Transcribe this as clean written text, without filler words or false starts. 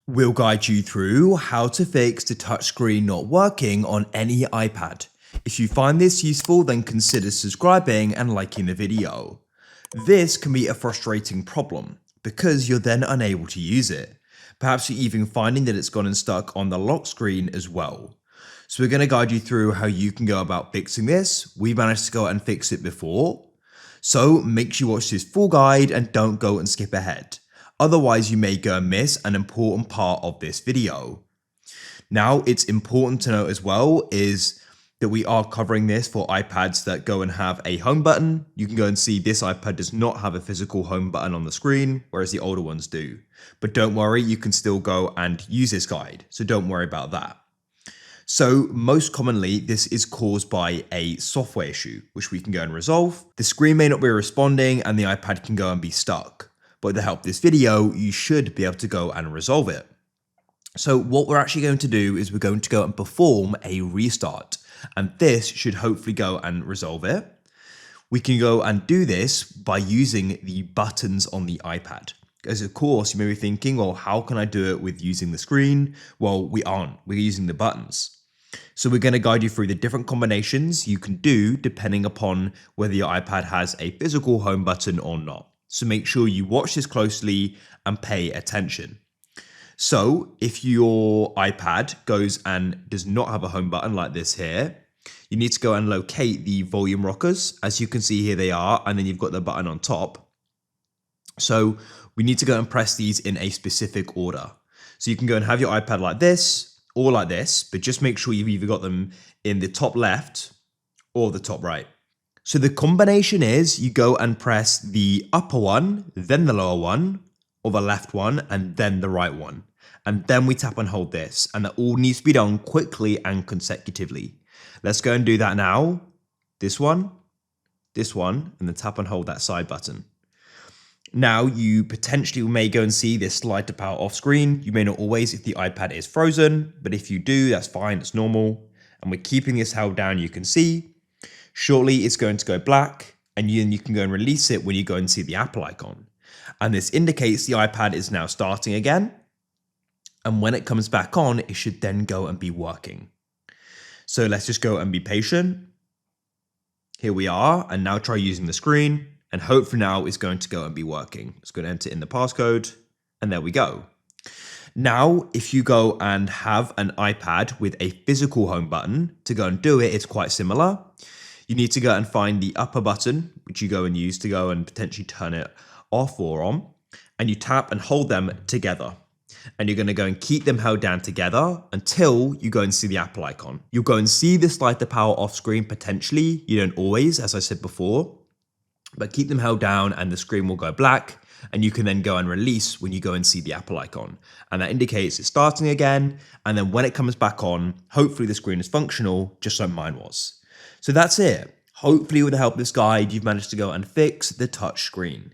We'll guide you through how to fix the touchscreen not working on any iPad. If you find this useful, then consider subscribing and liking the video. This can be a frustrating problem because you're then unable to use it. Perhaps you're even finding that it's gone and stuck on the lock screen as well. So we're going to guide you through how you can go about fixing this. We managed to go and fix it before. So make sure you watch this full guide and don't go and skip ahead. Otherwise, you may go and miss an important part of this video. Now, it's important to note as well is that we are covering this for iPads that go and have a home button. You can go and see this iPad does not have a physical home button on the screen, whereas the older ones do. But don't worry, you can still go and use this guide, so don't worry about that. So most commonly, this is caused by a software issue, which we can go and resolve. The screen may not be responding and the iPad can go and be stuck. But with the help of this video, you should be able to go and resolve it. So what we're actually going to do is we're going to go and perform a restart. And this should hopefully go and resolve it. We can go and do this by using the buttons on the iPad. As of course, you may be thinking, well, how can I do it with using the screen? Well, we aren't. We're using the buttons. So we're going to guide you through the different combinations you can do depending upon whether your iPad has a physical home button or not. So make sure you watch this closely and pay attention. So if your iPad goes and does not have a home button like this here, you need to go and locate the volume rockers. As you can see here, they are, and then you've got the button on top. So we need to go and press these in a specific order. So you can go and have your iPad like this or like this, but just make sure you've either got them in the top left or the top right. So the combination is you go and press the upper one, then the lower one, or the left one, and then the right one. And then we tap and hold this, and that all needs to be done quickly and consecutively. Let's go and do that now. This one, and then tap and hold that side button. Now you potentially may go and see this slide to power off screen. You may not always if the iPad is frozen, but if you do, that's fine, it's normal. And we're keeping this held down, you can see. Shortly, it's going to go black, and then you can go and release it when you go and see the Apple icon. And this indicates the iPad is now starting again. And when it comes back on, it should then go and be working. So let's just go and be patient. Here we are, and now try using the screen, and hopefully now it's going to go and be working. It's going to enter in the passcode, and there we go. Now, if you go and have an iPad with a physical home button, to go and do it, it's quite similar. You need to go and find the upper button, which you go and use to go and potentially turn it off or on, and you tap and hold them together. And you're going to go and keep them held down together until you go and see the Apple icon. You'll go and see this light to power off screen potentially. You don't always, as I said before, but keep them held down and the screen will go black, and you can then go and release when you go and see the Apple icon. And that indicates it's starting again. And then when it comes back on, hopefully the screen is functional, just like mine was. So that's it. Hopefully with the help of this guide, you've managed to go and fix the touch screen.